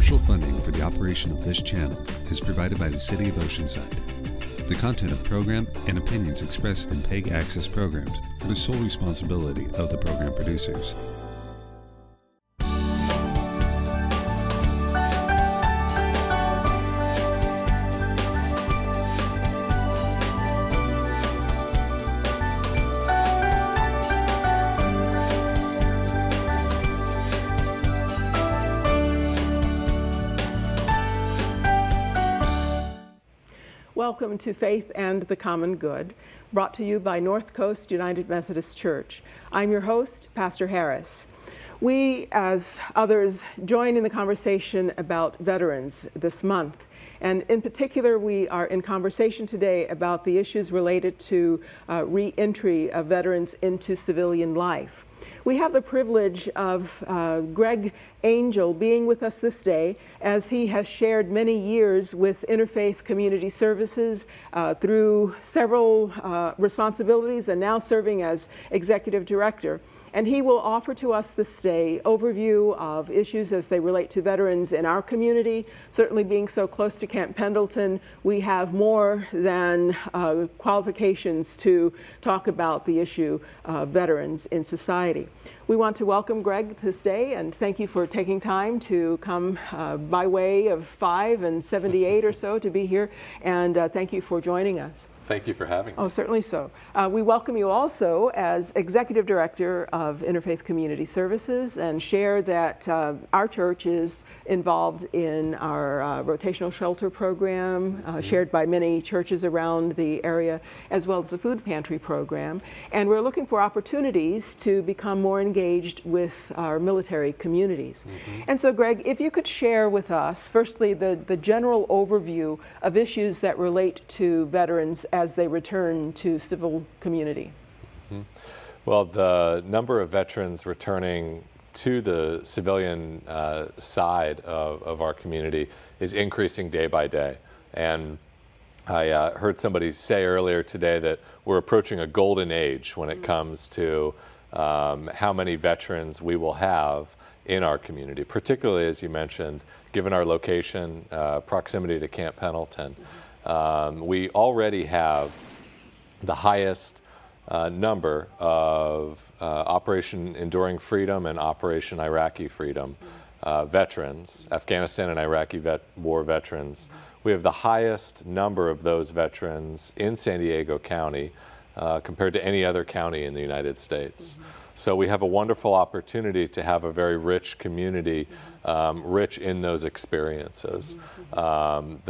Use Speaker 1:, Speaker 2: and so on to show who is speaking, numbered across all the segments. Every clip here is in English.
Speaker 1: Partial funding for the operation of this channel is provided by the City of Oceanside. The content of the program and opinions expressed in PEG Access programs are the sole responsibility of the program producers.
Speaker 2: Welcome to Faith and the Common Good, brought to you by North Coast United Methodist Church. I'm your host, Pastor Harris. We, as others, join in the conversation about veterans this month. And in particular, we are in conversation today about the issues related to re-entry of veterans into civilian life. We have the privilege of Greg Angel being with us this day, as he has shared many years with Interfaith Community Services through several responsibilities and now serving as Executive Director. And he will offer to us this day overview of issues as they relate to veterans in our community. Certainly being so close to Camp Pendleton, we have more than qualifications to talk about the issue of veterans in society. We want to welcome Greg this day and thank you for taking time to come by way of 5 and 78 or so to be here, and thank you for joining us.
Speaker 3: Thank you for having me.
Speaker 2: Oh, certainly so. We welcome you also as Executive Director of Interfaith Community Services, and share that our church is involved in our rotational shelter program, shared by many churches around the area, as well as the food pantry program. And we're looking for opportunities to become more engaged with our military communities. And so, Greg, if you could share with us, firstly, the general overview of issues that relate to veterans as they return to civil community.
Speaker 3: Well, the number of veterans returning to the civilian side of our community is increasing day by day. And I heard somebody say earlier today that we're approaching a golden age when it comes to how many veterans we will have in our community, particularly, as you mentioned, given our location, proximity to Camp Pendleton. We already have the highest number of Operation Enduring Freedom and Operation Iraqi Freedom veterans, Afghanistan and Iraqi war veterans. We have the highest number of those veterans in San Diego County compared to any other county in the United States. So we have a wonderful opportunity to have a very rich community, rich in those experiences, the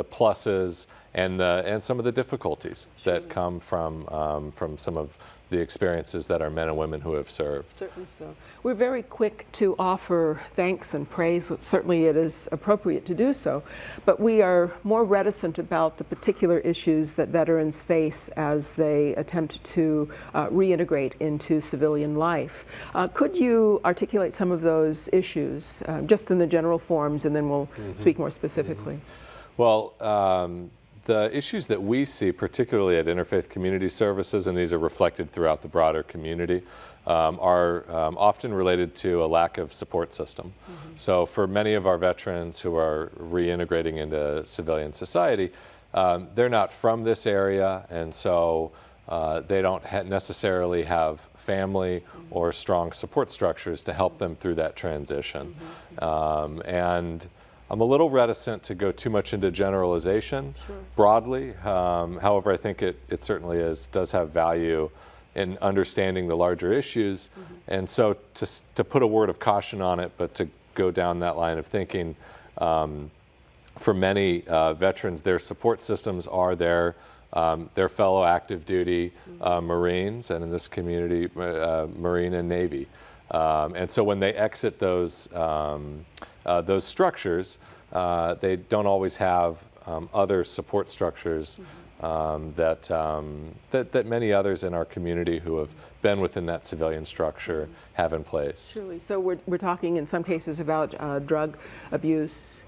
Speaker 3: pluses and some of the difficulties that come from some of the experiences that our men and women who have served.
Speaker 2: Certainly so. We're very quick to offer thanks and praise. Certainly it is appropriate to do so, but we are more reticent about the particular issues that veterans face as they attempt to reintegrate into civilian life. Could you articulate some of those issues, just in the general forms, and then we'll speak more specifically?
Speaker 3: Well, the issues that we see, particularly at Interfaith Community Services, and these are reflected throughout the broader community, are often related to a lack of support system. So for many of our veterans who are reintegrating into civilian society, they're not from this area, and so they don't necessarily have family or strong support structures to help them through that transition. And I'm a little reticent to go too much into generalization broadly. However, I think it certainly does have value in understanding the larger issues. And so to put a word of caution on it, but to go down that line of thinking, for many veterans, their support systems are their fellow active duty Marines, and in this community, Marine and Navy. And so when they exit those structures, they don't always have other support structures that many others in our community who have been within that civilian structure have in place.
Speaker 2: Surely. So we're talking in some cases about drug abuse,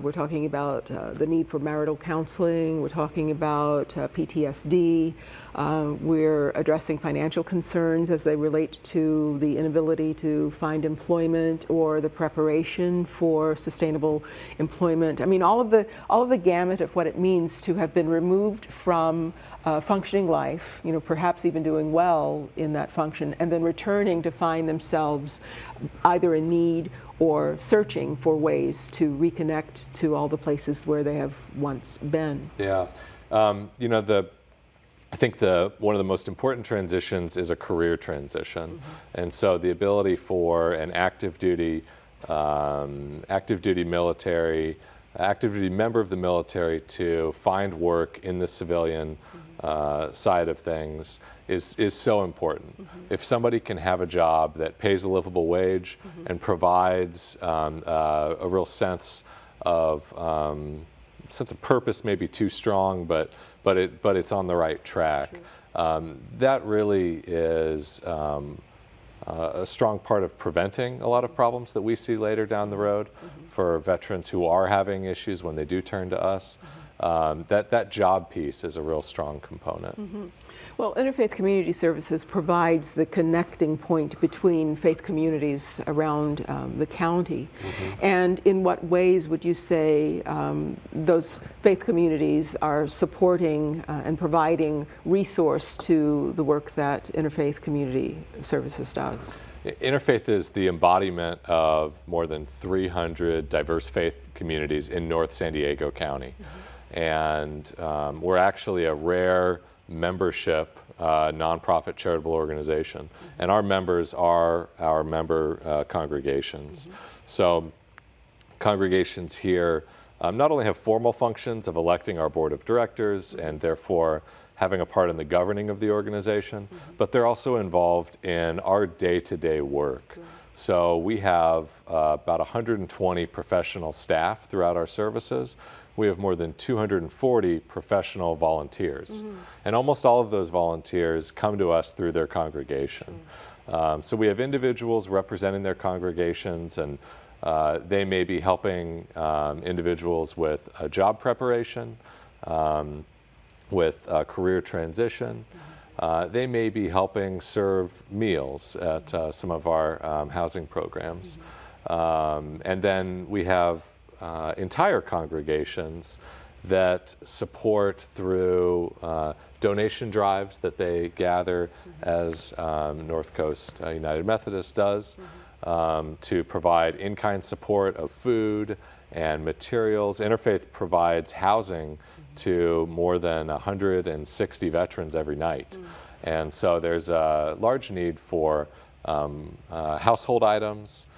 Speaker 2: We're talking about the need for marital counseling. We're talking about PTSD. We're addressing financial concerns as they relate to the inability to find employment or the preparation for sustainable employment. I mean, all of the gamut of what it means to have been removed from functioning life, you know, perhaps even doing well in that function, and then returning to find themselves either in need or searching for ways to reconnect to all the places where they have once been.
Speaker 3: Yeah, you know, I think one of the most important transitions is a career transition, and so the ability for an active duty military, active duty member of the military to find work in the civilian side of things is so important. If somebody can have a job that pays a livable wage and provides a real sense of purpose, maybe too strong, but it's on the right track. That really is a strong part of preventing a lot of problems that we see later down the road for veterans who are having issues when they do turn to us. That job piece is a real strong component.
Speaker 2: Well, Interfaith Community Services provides the connecting point between faith communities around the county. And in what ways would you say those faith communities are supporting and providing resource to the work that Interfaith Community Services does?
Speaker 3: Interfaith is the embodiment of more than 300 diverse faith communities in North San Diego County. And we're actually a rare membership nonprofit charitable organization, and our members are our member congregations. So congregations here not only have formal functions of electing our board of directors and therefore having a part in the governing of the organization, but they're also involved in our day-to-day work. So we have about 120 professional staff throughout our services. We have more than 240 professional volunteers. And almost all of those volunteers come to us through their congregation. So we have individuals representing their congregations, and they may be helping individuals with job preparation, with career transition. They may be helping serve meals at some of our housing programs. And then we have entire congregations that support through donation drives that they gather as North Coast United Methodist does to provide in-kind support of food and materials. Interfaith provides housing to more than 160 veterans every night. And so there's a large need for household items,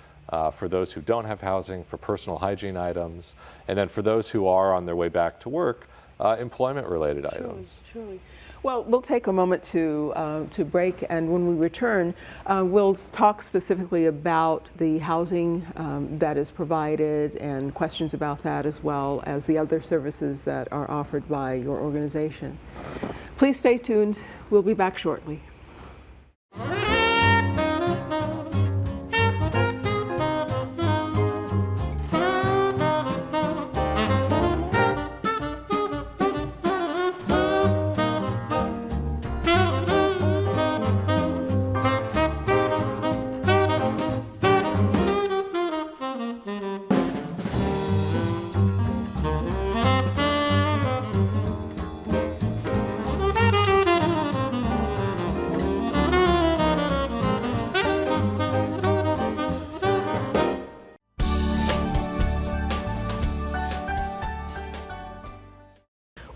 Speaker 3: for those who don't have housing, for personal hygiene items, and then for those who are on their way back to work, employment-related items.
Speaker 2: Surely. Well, we'll take a moment to break, and when we return, we'll talk specifically about the housing that is provided and questions about that, as well as the other services that are offered by your organization. Please stay tuned. We'll be back shortly.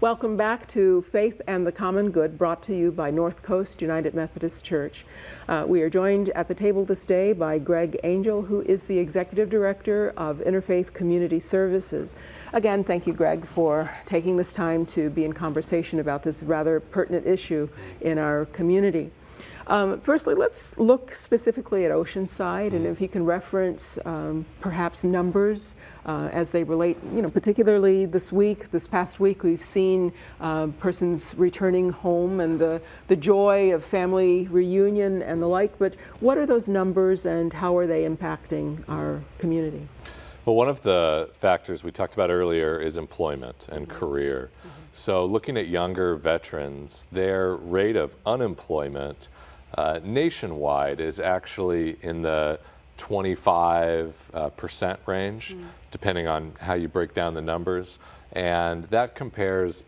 Speaker 2: Welcome back to Faith and the Common Good, brought to you by North Coast United Methodist Church. We are joined at the table this day by Greg Angel, who is the Executive Director of Interfaith Community Services. Again, thank you, Greg, for taking this time to be in conversation about this rather pertinent issue in our community. Firstly, let's look specifically at Oceanside, and if you can reference perhaps numbers as they relate, particularly this past week, we've seen persons returning home and the joy of family reunion and the like, but what are those numbers and how are they impacting our community?
Speaker 3: Well, one of the factors we talked about earlier is employment and career. So looking at younger veterans, their rate of unemployment nationwide is actually in the 25% range, depending on how you break down the numbers. And that compares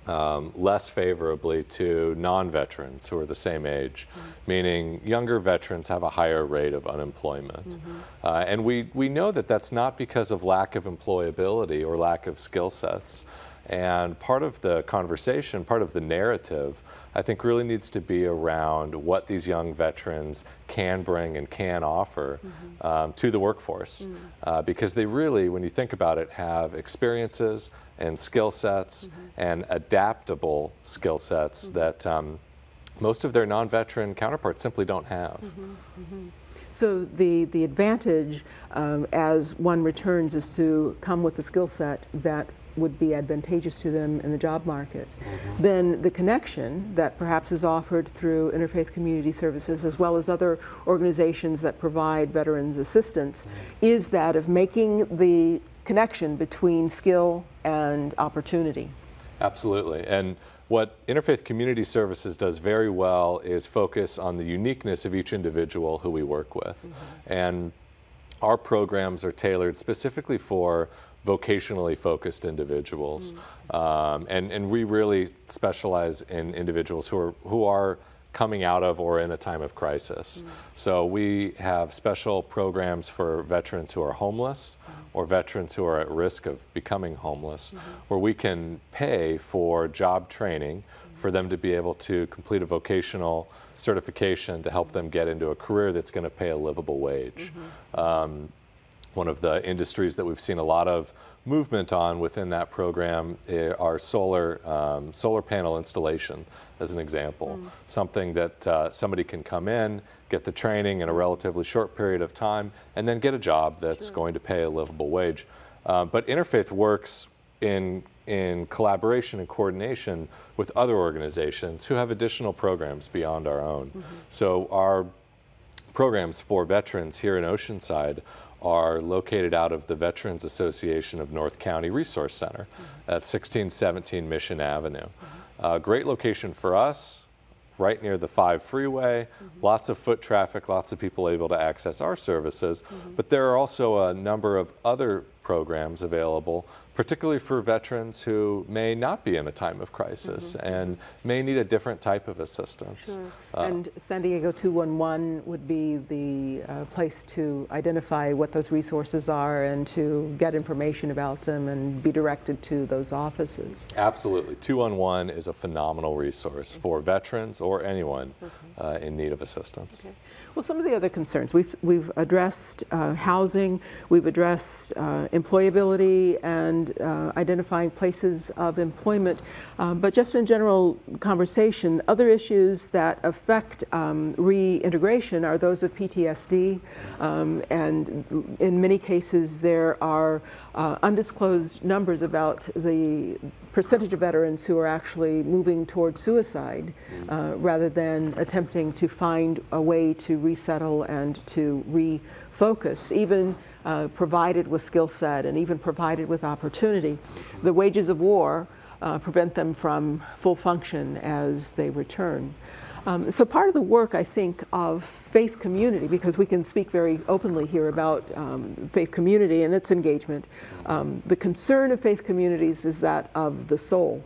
Speaker 3: less favorably to non-veterans who are the same age, meaning younger veterans have a higher rate of unemployment. And we know that that's not because of lack of employability or lack of skill sets. And part of the conversation, part of the narrative, I think really needs to be around what these young veterans can bring and can offer to the workforce. Because they really, when you think about it, have experiences and skill sets and adaptable skill sets that most of their non-veteran counterparts simply don't have.
Speaker 2: So the advantage as one returns is to come with a skill set that would be advantageous to them in the job market. Then the connection that perhaps is offered through interfaith community services as well as other organizations that provide veterans assistance is that of making the connection between skill and opportunity.
Speaker 3: Absolutely. And what Interfaith Community Services does very well is focus on the uniqueness of each individual who we work with. And our programs are tailored specifically for vocationally focused individuals. And we really specialize in individuals who are coming out of or in a time of crisis. So we have special programs for veterans who are homeless or veterans who are at risk of becoming homeless, where we can pay for job training for them to be able to complete a vocational certification to help them get into a career that's going to pay a livable wage. One of the industries that we've seen a lot of movement on within that program are solar panel installation, as an example. Something that somebody can come in, get the training in a relatively short period of time, and then get a job that's going to pay a livable wage. But Interfaith works in collaboration and coordination with other organizations who have additional programs beyond our own. So our programs for veterans here in Oceanside are located out of the Veterans Association of North County Resource Center at 1617 Mission Avenue. Great location for us, right near the 5 freeway, lots of foot traffic, lots of people able to access our services, but there are also a number of other programs available, particularly for veterans who may not be in a time of crisis and may need a different type of assistance.
Speaker 2: And San Diego 211 would be the place to identify what those resources are and to get information about them and be directed to those offices.
Speaker 3: Absolutely. 211 is a phenomenal resource for veterans or anyone in need of assistance.
Speaker 2: Well, some of the other concerns, we've addressed housing, we've addressed employability and identifying places of employment, but just in general conversation, other issues that affect reintegration are those of PTSD, and in many cases there are undisclosed numbers about the percentage of veterans who are actually moving toward suicide rather than attempting to find a way to resettle and to refocus, even provided with skill set and even provided with opportunity. The wages of war prevent them from full function as they return. So part of the work, I think, of faith community, because we can speak very openly here about faith community and its engagement, the concern of faith communities is that of the soul.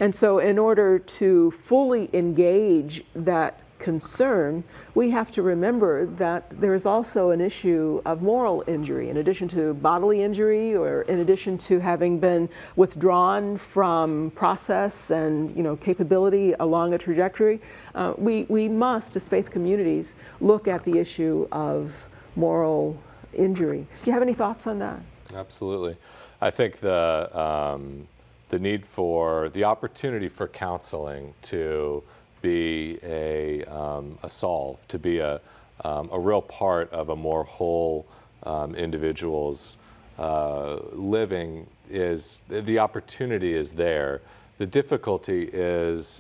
Speaker 2: And so in order to fully engage that concern, we have to remember that there is also an issue of moral injury. In addition to bodily injury, or in addition to having been withdrawn from process and capability along a trajectory, we must, as faith communities, look at the issue of moral injury. Do you have any thoughts on that?
Speaker 3: Absolutely. I think the need for the opportunity for counseling to be a solve, to be a real part of a more whole individual's living is, the opportunity is there. The difficulty is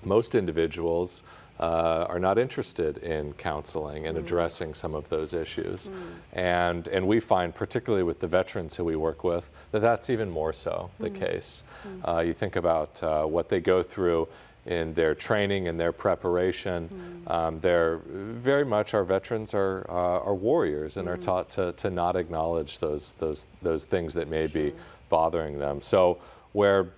Speaker 3: most individuals are not interested in counseling and addressing some of those issues. And we find, particularly with the veterans who we work with, that that's even more so the case. You think about what they go through in their training and their preparation. They're very much, our veterans are warriors and are taught to not acknowledge those things that may be bothering them. So where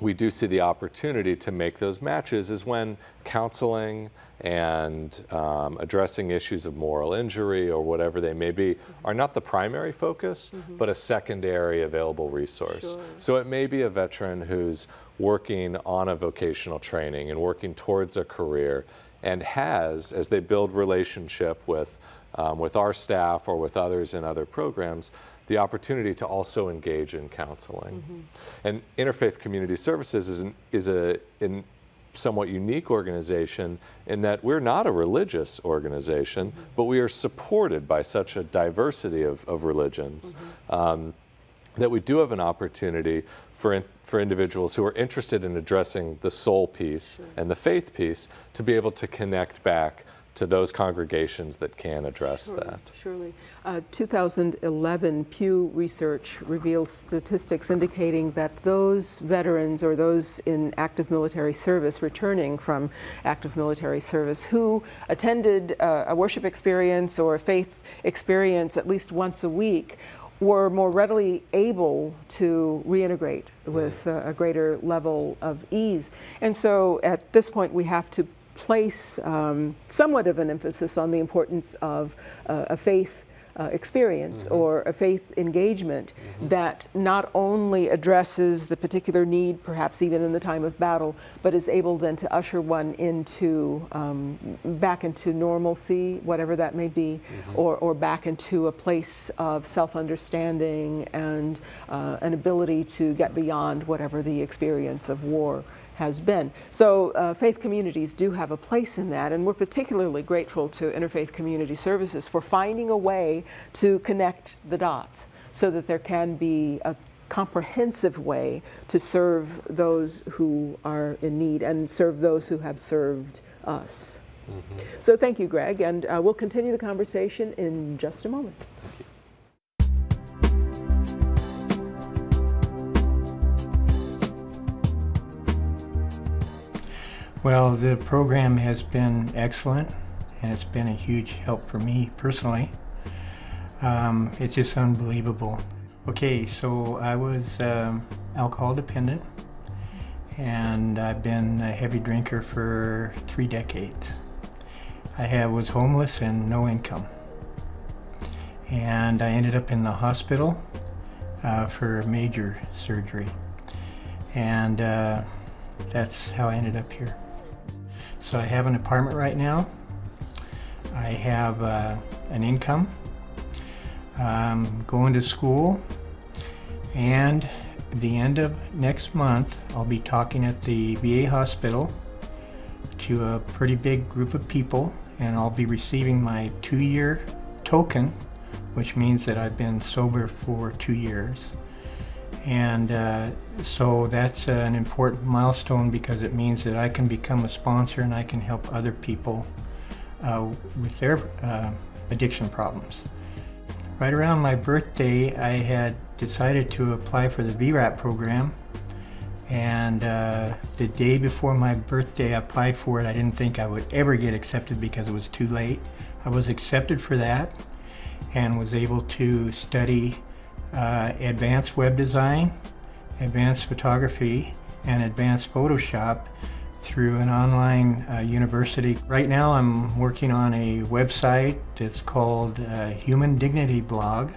Speaker 3: we do see the opportunity to make those matches is when counseling and addressing issues of moral injury or whatever they may be are not the primary focus, but a secondary available resource.
Speaker 2: Sure.
Speaker 3: So it may be a veteran who's working on a vocational training and working towards a career and has, as they build relationship with our staff or with others in other programs, the opportunity to also engage in counseling. And Interfaith Community Services is a somewhat unique organization in that we're not a religious organization, but we are supported by such a diversity of religions that we do have an opportunity for individuals who are interested in addressing the soul piece and the faith piece to be able to connect back to those congregations that can address that.
Speaker 2: Surely. 2011 Pew Research reveals statistics indicating that those veterans or those in active military service, returning from active military service, who attended a worship experience or a faith experience at least once a week, were more readily able to reintegrate with a greater level of ease. And so at this point we have to place somewhat of an emphasis on the importance of a faith experience or a faith engagement that not only addresses the particular need, perhaps even in the time of battle, but is able then to usher one into back into normalcy, whatever that may be, or back into a place of self-understanding and an ability to get beyond whatever the experience of war has been. So faith communities do have a place in that, and we're particularly grateful to Interfaith Community Services for finding a way to connect the dots so that there can be a comprehensive way to serve those who are in need and serve those who have served us. So thank you, Greg, and we'll continue the conversation in just a moment.
Speaker 4: Well, the program has been excellent, and it's been a huge help for me personally. It's just unbelievable. Okay, so I was alcohol dependent, and I've been a heavy drinker for 3 decades. I was homeless and no income, and I ended up in the hospital for major surgery, and that's how I ended up here. So I have an apartment right now. I have an income. I'm going to school, and at the end of next month I'll be talking at the VA hospital to a pretty big group of people, and I'll be receiving my 2-year token, which means that I've been sober for 2 years. And so that's an important milestone because it means that I can become a sponsor and I can help other people with their addiction problems. Right around my birthday, I had decided to apply for the VRAP program, and the day before my birthday I applied for it. I didn't think I would ever get accepted because it was too late. I was accepted for that and was able to study advanced web design, advanced photography, and advanced Photoshop through an online university. Right now I'm working on a website that's called Human Dignity Blog,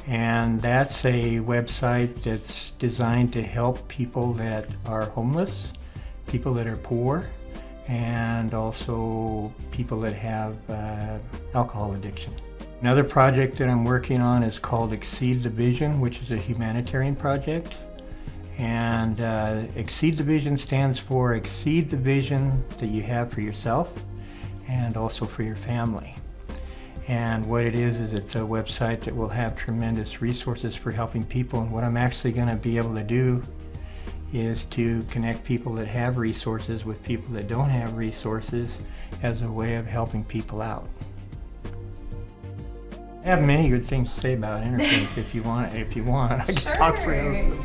Speaker 4: and that's a website that's designed to help people that are homeless, people that are poor, and also people that have alcohol addiction. Another project that I'm working on is called Exceed the Vision, which is a humanitarian project. And Exceed the Vision stands for exceed the vision that you have for yourself and also for your family. And what it is it's a website that will have tremendous resources for helping people. And what I'm actually going to be able to do is to connect people that have resources with people that don't have resources as a way of helping people out. I have many good things to say about Interfaith. If you want, I can talk forever.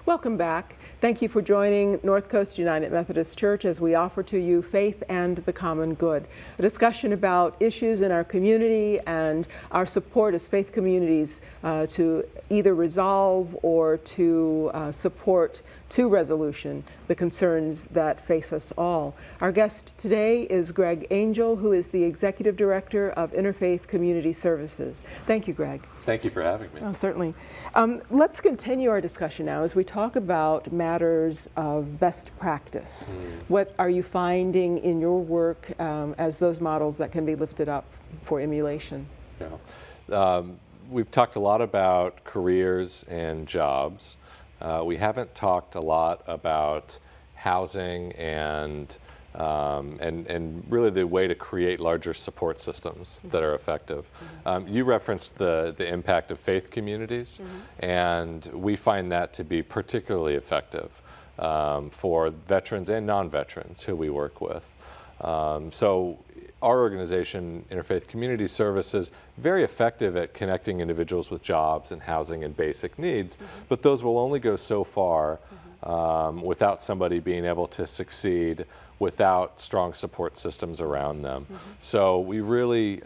Speaker 2: Welcome back. Thank you for joining North Coast United Methodist Church as we offer to you Faith and the Common Good, a discussion about issues in our community and our support as faith communities to either resolve or to support to resolution the concerns that face us all. Our guest today is Greg Angel, who is the Executive Director of Interfaith Community Services. Thank you, Greg.
Speaker 3: Thank you for having me.
Speaker 2: Oh, certainly. Let's continue our discussion now as we talk about matters of best practice. What are you finding in your work as those models that can be lifted up for emulation?
Speaker 3: Yeah. We've talked a lot about careers and jobs. We haven't talked a lot about housing and really the way to create larger support systems that are effective. You referenced the impact of faith communities, and we find that to be particularly effective for veterans and non-veterans who we work with. So our organization, Interfaith Community Services, very effective at connecting individuals with jobs and housing and basic needs, but those will only go so far without somebody being able to succeed without strong support systems around them. So we really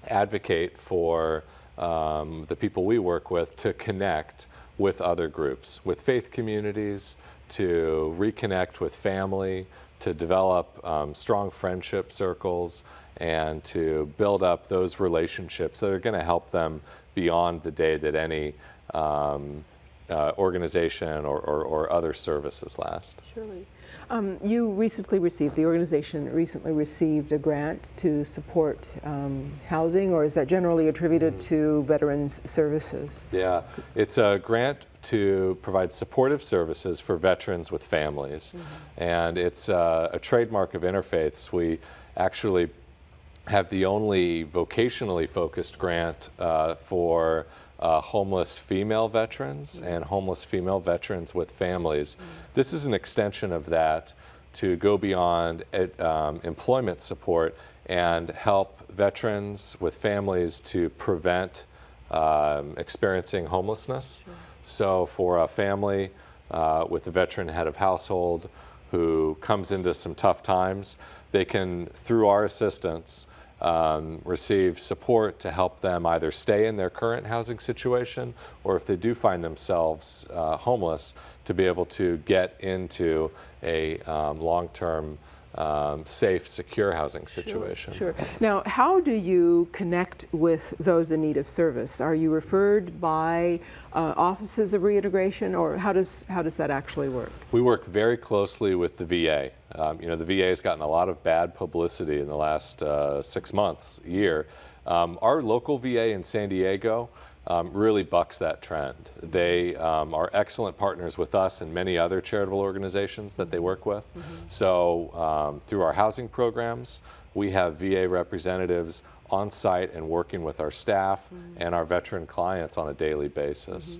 Speaker 3: advocate for the people we work with to connect with other groups, with faith communities, to reconnect with family, to develop strong friendship circles, and to build up those relationships that are going to help them beyond the day that any organization or other services last.
Speaker 2: Surely. The organization recently received a grant to support housing, or is that generally attributed to Veterans Services?
Speaker 3: Yeah, it's a grant to provide supportive services for veterans with families. And it's a trademark of Interfaith's. We actually have the only vocationally focused grant for homeless female veterans and homeless female veterans with families. This is an extension of that to go beyond employment support and help veterans with families to prevent experiencing homelessness. So for a family with a veteran head of household who comes into some tough times, they can, through our assistance, receive support to help them either stay in their current housing situation, or if they do find themselves homeless, to be able to get into a long-term, safe, secure housing situation.
Speaker 2: Sure. Now, how do you connect with those in need of service? Are you referred by offices of reintegration, or how does that actually work?
Speaker 3: We work very closely with the VA. The VA has gotten a lot of bad publicity in the last 6 months, year. Our local VA in San Diego really bucks that trend. They are excellent partners with us and many other charitable organizations that they work with. So through our housing programs, we have VA representatives on site and working with our staff and our veteran clients on a daily basis.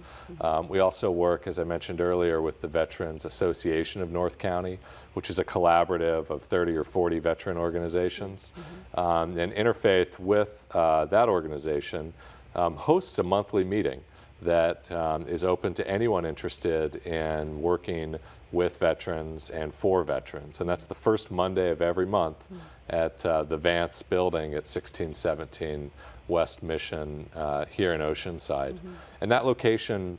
Speaker 3: We also work, as I mentioned earlier, with the Veterans Association of North County, which is a collaborative of 30 or 40 veteran organizations. And Interfaith with that organization hosts a monthly meeting that is open to anyone interested in working with veterans and for veterans. And that's the first Monday of every month at the Vance building at 1617 West Mission here in Oceanside. And that location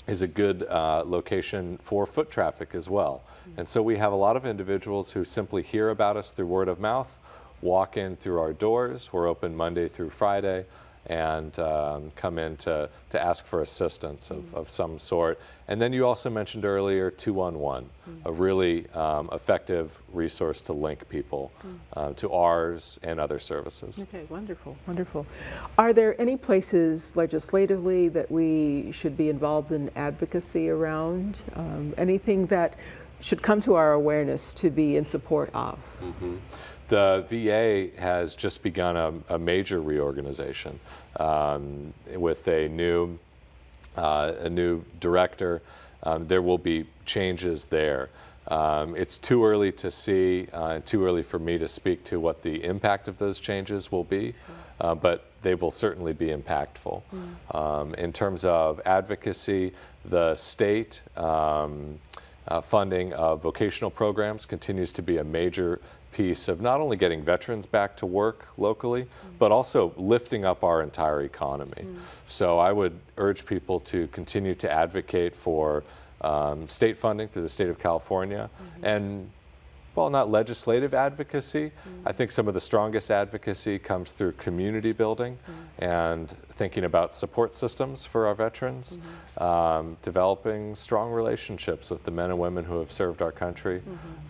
Speaker 3: is a good location for foot traffic as well. And so we have a lot of individuals who simply hear about us through word of mouth, walk in through our doors. We're open Monday through Friday, and come in to ask for assistance of some sort. And then you also mentioned earlier 211, a really effective resource to link people to ours and other services.
Speaker 2: Okay, wonderful, wonderful. Are there any places legislatively that we should be involved in advocacy around? Anything that should come to our awareness to be in support of?
Speaker 3: The VA has just begun a major reorganization with a new director. There will be changes there. It's too early to see, too early for me to speak to what the impact of those changes will be, but they will certainly be impactful. In terms of advocacy, the state funding of vocational programs continues to be a major piece of not only getting veterans back to work locally, but also lifting up our entire economy. So I would urge people to continue to advocate for state funding through the state of California. And while not legislative advocacy, I think some of the strongest advocacy comes through community building and thinking about support systems for our veterans, developing strong relationships with the men and women who have served our country,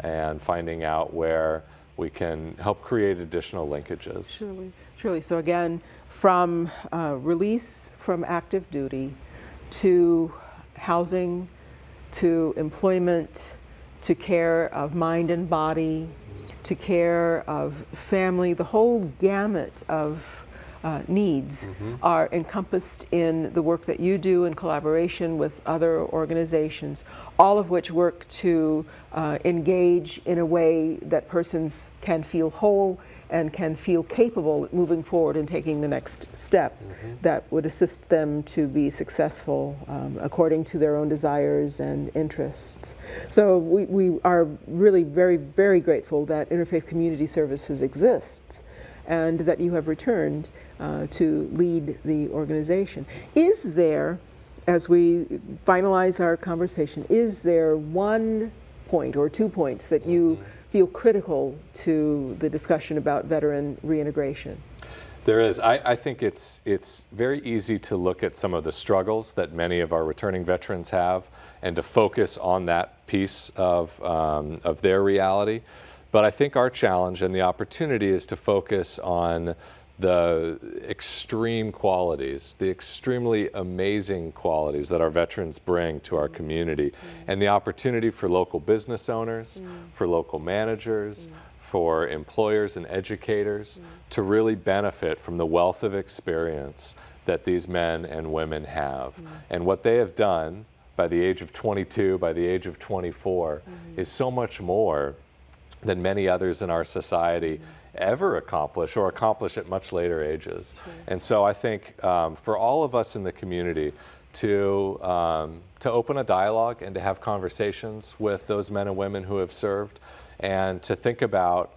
Speaker 3: and finding out where we can help create additional linkages.
Speaker 2: Surely, surely. So again, from release from active duty to housing, to employment, to care of mind and body, to care of family, the whole gamut of needs are encompassed in the work that you do in collaboration with other organizations, all of which work to engage in a way that persons can feel whole and can feel capable of moving forward and taking the next step that would assist them to be successful according to their own desires and interests. So we are really very, very grateful that Interfaith Community Services exists and that you have returned to lead the organization. Is there, as we finalize our conversation, is there one point or 2 points that you feel critical to the discussion about veteran reintegration?
Speaker 3: There is. I think it's very easy to look at some of the struggles that many of our returning veterans have and to focus on that piece of their reality. But I think our challenge and the opportunity is to focus on the extreme qualities, the extremely amazing qualities that our veterans bring to our community, and the opportunity for local business owners, for local managers, for employers and educators to really benefit from the wealth of experience that these men and women have. And what they have done by the age of 22, by the age of 24, is so much more than many others in our society ever accomplish or accomplish at much later ages. And so I think for all of us in the community to open a dialogue and to have conversations with those men and women who have served, and to think about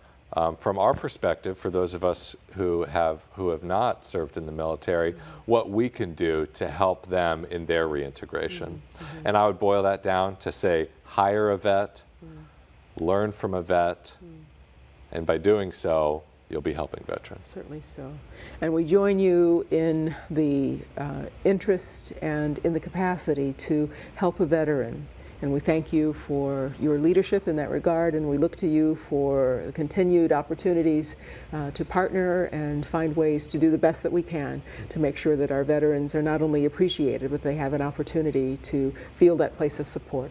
Speaker 3: from our perspective, for those of us who have not served in the military, what we can do to help them in their reintegration. And I would boil that down to say, hire a vet, learn from a vet, and by doing so, you'll be helping veterans.
Speaker 2: Certainly so. And we join you in the interest and in the capacity to help a veteran. And we thank you for your leadership in that regard, and we look to you for continued opportunities to partner and find ways to do the best that we can to make sure that our veterans are not only appreciated, but they have an opportunity to feel that place of support.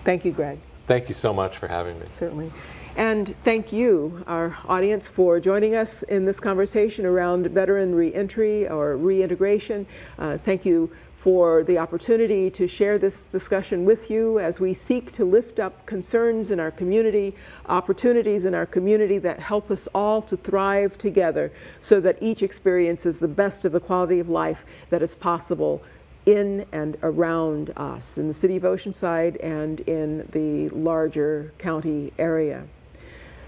Speaker 2: Thank you, Greg.
Speaker 3: Thank you so much for having me.
Speaker 2: Certainly. And thank you, our audience, for joining us in this conversation around veteran reentry or reintegration. Thank you for the opportunity to share this discussion with you as we seek to lift up concerns in our community, opportunities in our community that help us all to thrive together so that each experiences the best of the quality of life that is possible in and around us, in the city of Oceanside and in the larger county area.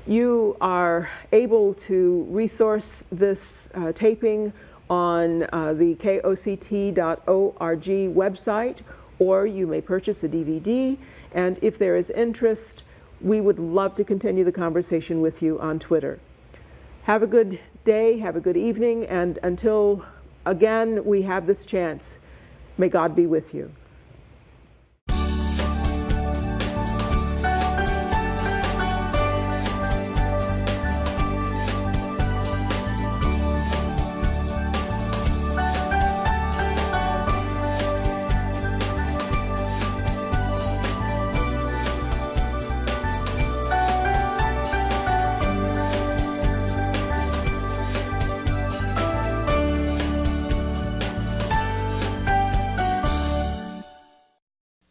Speaker 2: You are able to resource this taping on the koct.org website, or you may purchase a DVD. And if there is interest, we would love to continue the conversation with you on Twitter. Have a good day, have a good evening, and until again we have this chance, may God be with you.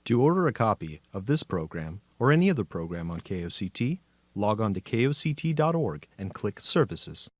Speaker 5: To order a copy of this program or any other program on KOCT, log on to koct.org and click Services.